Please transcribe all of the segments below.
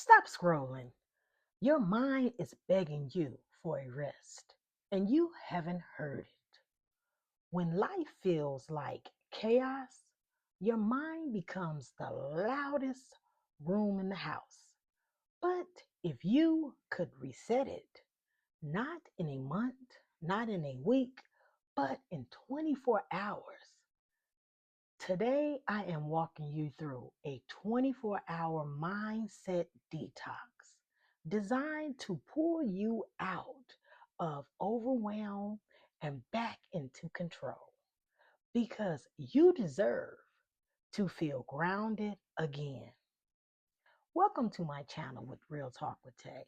Stop scrolling. Your mind is begging you for a rest, and you haven't heard it. When life feels like chaos, your mind becomes the loudest room in the house. But if you could reset it, not in a month, not in a week, but in 24 hours, today I am walking you through a 24-hour mindset detox designed to pull you out of overwhelm and back into control because you deserve to feel grounded again. Welcome to my channel with Real Talk with Tay.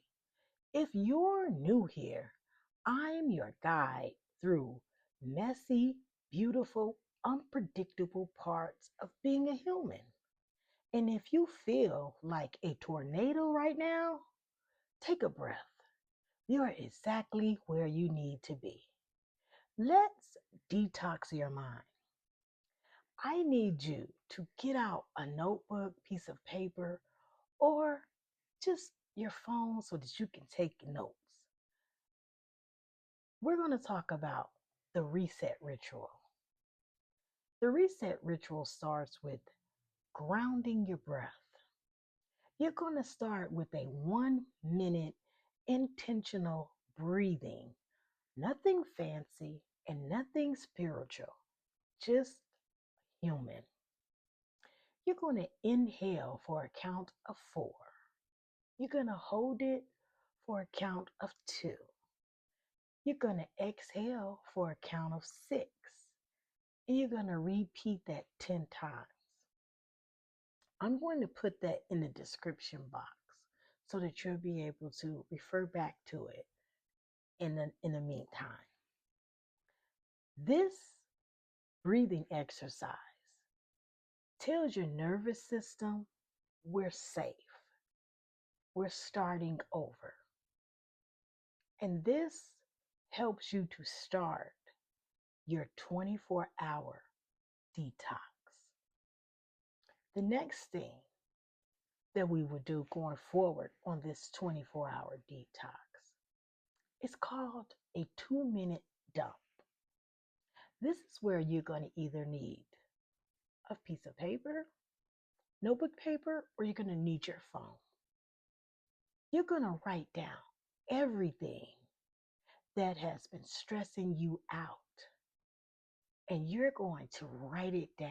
If you're new here, I'm your guide through messy, beautiful, unpredictable parts of being a human. And if you feel like a tornado right now, take a breath. You're exactly where you need to be. Let's detox your mind. I need you to get out a notebook, piece of paper, or just your phone so that you can take notes. We're going to talk about the reset ritual. The reset ritual starts with grounding your breath. You're going to start with a 1 minute intentional breathing, nothing fancy and nothing spiritual, just human. You're going to inhale for a count of 4. You're going to hold it for a count of 2. You're going to exhale for a count of 6. And you're going to repeat that 10 times. I'm going to put that in the description box so that you'll be able to refer back to it in the meantime. This breathing exercise tells your nervous system we're safe. We're starting over. And this helps you to start your 24-hour detox. The next thing that we will do going forward on this 24-hour detox is called a 2-minute dump. This is where you're going to either need a piece of paper, notebook paper, or you're going to need your phone. You're going to write down everything that has been stressing you out, and you're going to write it down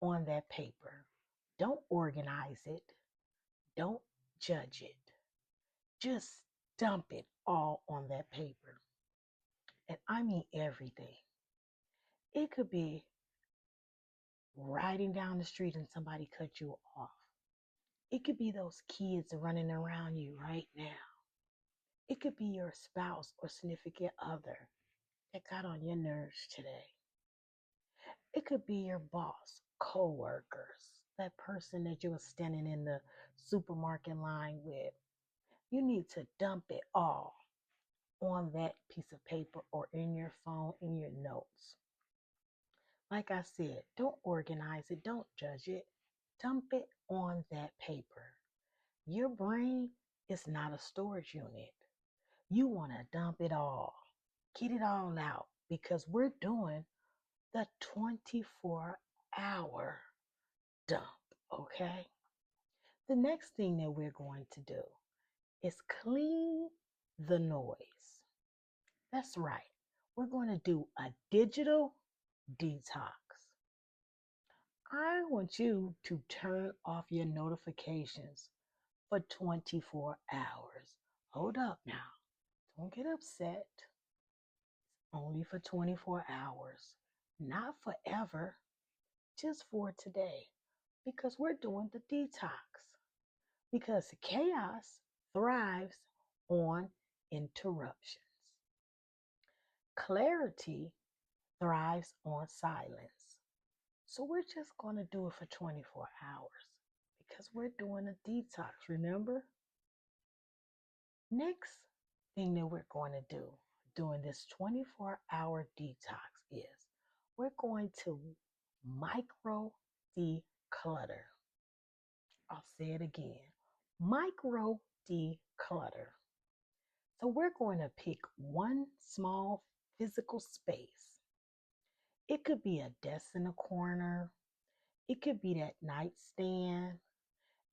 on that paper. Don't organize it. Don't judge it. Just dump it all on that paper. And I mean everything. It could be riding down the street and somebody cut you off. It could be those kids running around you right now. It could be your spouse or significant other that got on your nerves today. It could be your boss, co-workers, that person that you were standing in the supermarket line with. You need to dump it all on that piece of paper or in your phone, in your notes. Like I said, don't organize it, don't judge it. Dump it on that paper. Your brain is not a storage unit. You want to dump it all. Get it all out because we're doing the 24-hour dump, okay? The next thing that we're going to do is clean the noise. That's right. We're going to do a digital detox. I want you to turn off your notifications for 24 hours. Hold up now. Don't get upset. Only for 24 hours. Not forever. Just for today. Because we're doing the detox. Because chaos thrives on interruptions. Clarity thrives on silence. So we're just going to do it for 24 hours because we're doing a detox, remember? Next thing that we're going to do during this 24-hour detox is we're going to micro declutter. I'll say it again. Micro declutter. So we're going to pick one small physical space. It could be a desk in a corner. It could be that nightstand.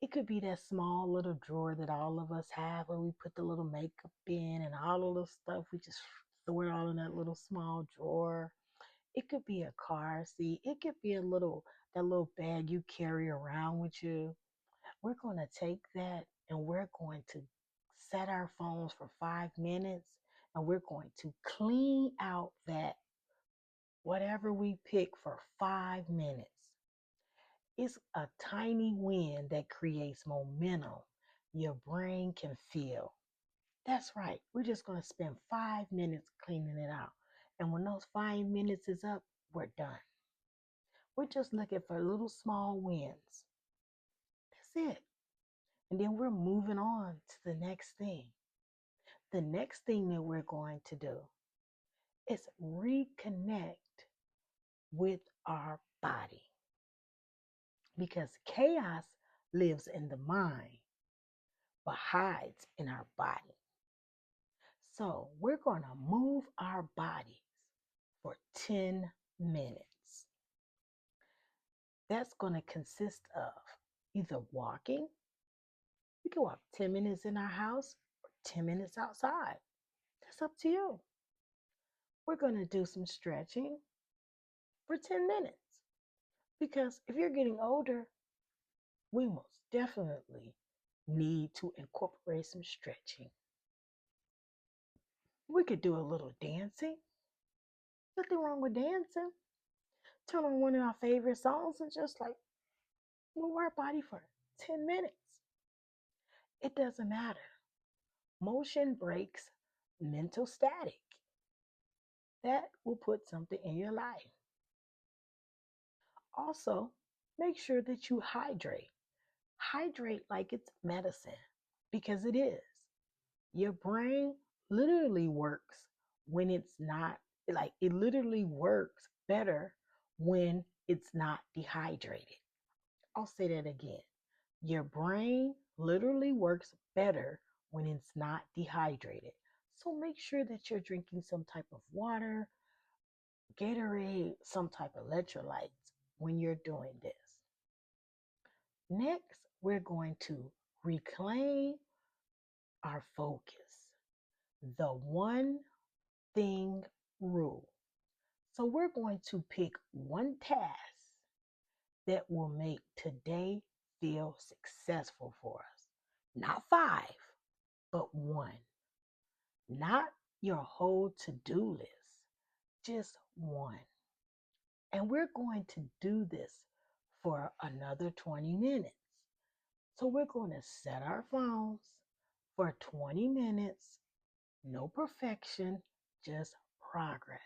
It could be that small little drawer that all of us have where we put the little makeup in and all of the stuff. We just throw it all in that little small drawer. It could be a car seat. It could be that little bag you carry around with you. We're going to take that and we're going to set our phones for 5 minutes and we're going to clean out that whatever we pick for 5 minutes. It's a tiny win that creates momentum your brain can feel. That's right. We're just going to spend 5 minutes cleaning it out. And when those 5 minutes is up, we're done. We're just looking for little small wins. That's it. And then we're moving on to the next thing. The next thing that we're going to do is reconnect with our body because chaos lives in the mind but hides in our body. So we're going to move our bodies for 10 minutes. That's going to consist of either walking. We can walk 10 minutes in our house or 10 minutes outside. That's up to you. We're going to do some stretching for 10 minutes because if you're getting older, we most definitely need to incorporate some stretching. We could do a little dancing. Nothing wrong with dancing. Turn on one of our favorite songs and just like move our body for 10 minutes. It doesn't matter. Motion breaks mental static. That will put something in your life. Also, make sure that you hydrate. Hydrate like it's medicine because it is. Your brain literally works when it's not, like, it literally works better when it's not dehydrated. I'll say that again. Your brain literally works better when it's not dehydrated. So make sure that you're drinking some type of water, Gatorade, some type of electrolytes when you're doing this. Next, we're going to reclaim our focus. The one thing rule. So we're going to pick one task that will make today feel successful for us. Not 5, but one. Not your whole to-do list, just one. And we're going to do this for another 20 minutes. So we're going to set our phones for 20 minutes, no perfection, just progress.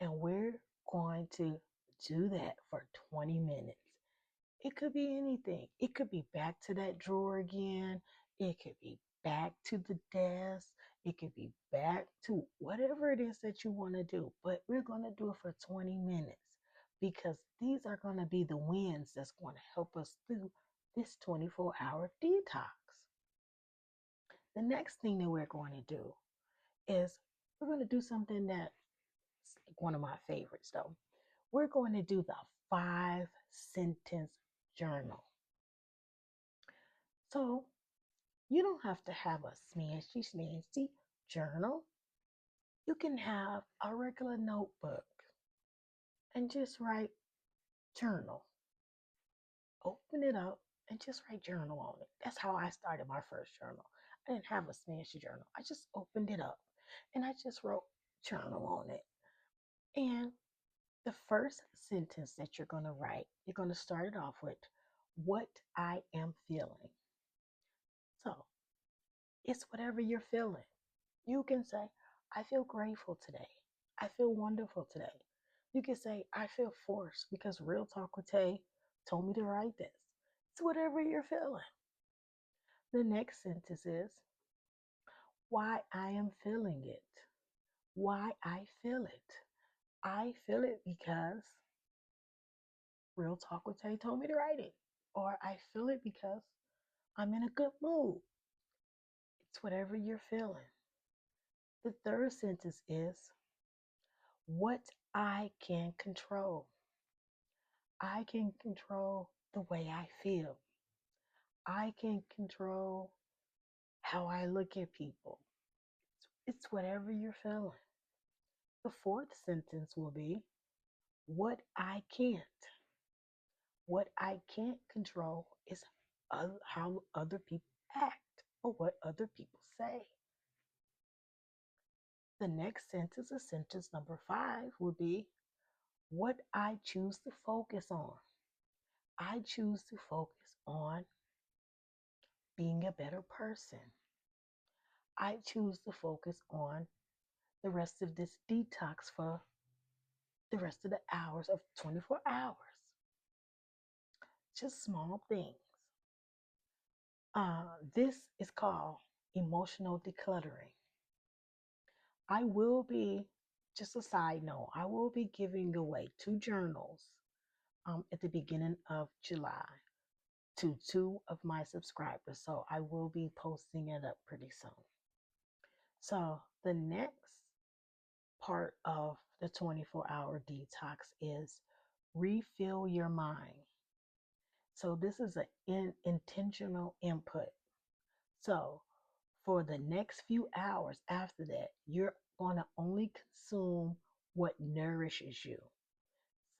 And we're going to do that for 20 minutes. It could be anything. It could be back to that drawer again. It could be back to the desk. It could be back to whatever it is that you want to do. But we're going to do it for 20 minutes because these are going to be the wins that's going to help us through this 24-hour detox. The next thing that we're going to do is we're going to do something that's one of my favorites, though. We're going to do the 5-sentence journal. So you don't have to have a smancy journal. You can have a regular notebook and just write journal. Open it up and just write journal on it. That's how I started my first journal. I didn't have a smancy journal. I just opened it up and I just wrote journal on it. And the first sentence that you're going to write, you're going to start it off with what I am feeling. So it's whatever you're feeling. You can say, I feel grateful today. I feel wonderful today. You can say, I feel forced because Real Talk with Tay told me to write this. It's whatever you're feeling. The next sentence is why I am feeling it. Why I feel it. I feel it because Real Talk with Tay told me to write it. Or I feel it because I'm in a good mood. It's whatever you're feeling. The third sentence is what I can control. I can control the way I feel. I can control how I look at people. It's whatever you're feeling. The fourth sentence will be what I can't. What I can't control is how other people act or what other people say. The next sentence, or sentence number 5, will be what I choose to focus on. I choose to focus on being a better person. I choose to focus on the rest of this detox for the rest of the hours of 24 hours. Just small things. This is called emotional decluttering. I will be, just a side note, I will be giving away 2 journals at the beginning of July to 2 of my subscribers. So I will be posting it up pretty soon. So the next part of the 24-hour detox is refill your mind. So this is an intentional input. So for the next few hours after that, you're going to only consume what nourishes you.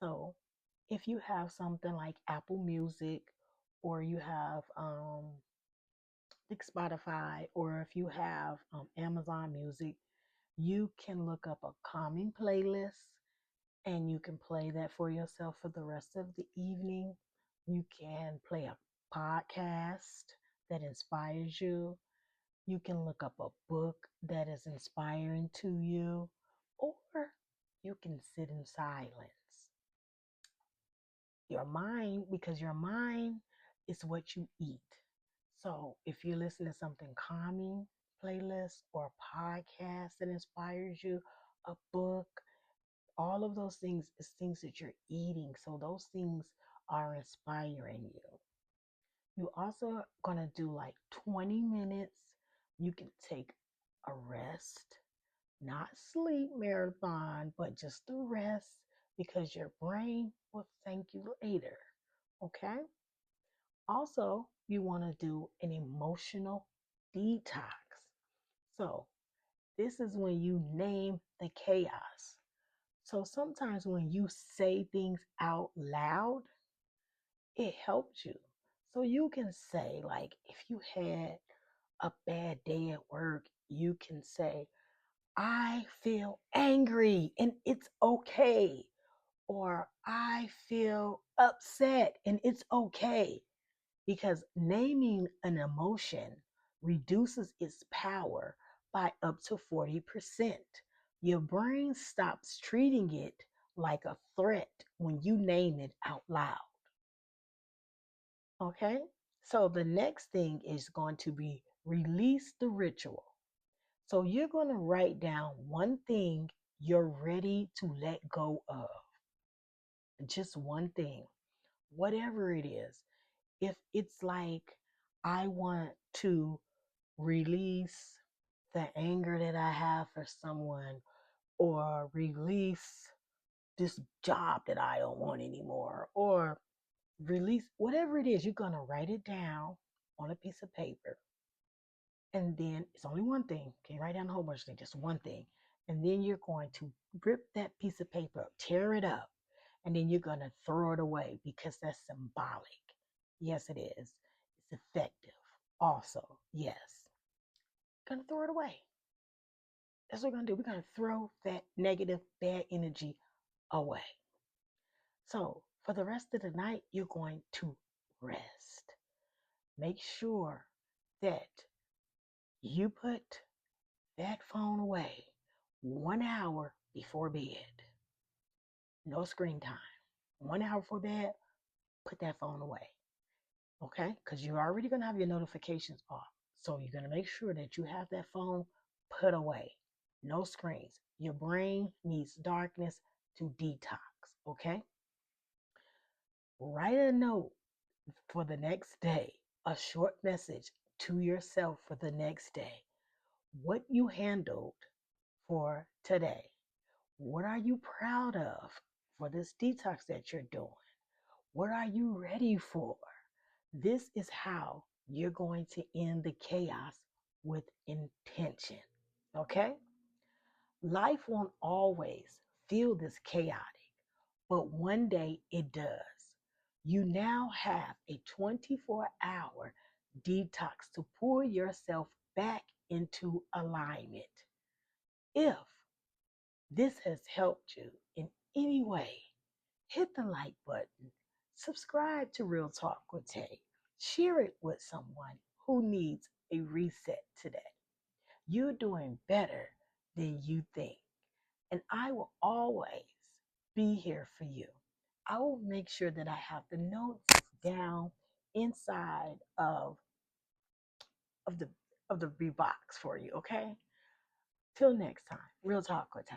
So if you have something like Apple Music or you have like Spotify or if you have Amazon Music, you can look up a calming playlist and you can play that for yourself for the rest of the evening. You can play a podcast that inspires you. You can look up a book that is inspiring to you, or you can sit in silence. Your mind, because your mind is what you eat. So if you listen to something calming, playlist, or a podcast that inspires you, a book, all of those things is things that you're eating. So those things are inspiring you. You also are going to do like 20 minutes. You can take a rest, not sleep marathon, but just a rest because your brain will thank you later. Okay? Also, you want to do an emotional detox. So, this is when you name the chaos. So, sometimes when you say things out loud, it helps you. So, you can say, like, if you had a bad day at work, you can say, I feel angry and it's okay. Or I feel upset and it's okay. Because naming an emotion reduces its power by up to 40%. Your brain stops treating it like a threat when you name it out loud. Okay? So the next thing is going to be release the ritual. So you're going to write down one thing you're ready to let go of. Just one thing, whatever it is. If it's like, I want to release the anger that I have for someone, or release this job that I don't want anymore, or release whatever it is, you're going to write it down on a piece of paper. And then it's only one thing. Can't write down a whole bunch of things, just one thing. And then you're going to rip that piece of paper up, tear it up, and then you're going to throw it away because that's symbolic. Yes, it is. It's effective. Also, yes. Gonna throw it away. That's what we're gonna do. We're gonna throw that negative, bad energy away. So for the rest of the night, you're going to rest. Make sure that you put that phone away 1 hour before bed. No screen time. 1 hour before bed, put that phone away. Okay? Because you're already going to have your notifications off. So you're going to make sure that you have that phone put away. No screens. Your brain needs darkness to detox. Okay? Write a note for the next day. a short message to yourself for the next day. What you handled for today. What are you proud of for this detox that you're doing? What are you ready for? This is how you're going to end the chaos with intention. Okay? Life won't always feel this chaotic, but one day it does. You now have a 24-hour detox to pull yourself back into alignment. If this has helped you in any way, hit the like button, subscribe to Real Talk with Tay, share it with someone who needs a reset today. You're doing better than you think, and I will always be here for you. I will make sure that I have the notes down inside of the of the box for you, okay? Till next time, Real Talk with Tay.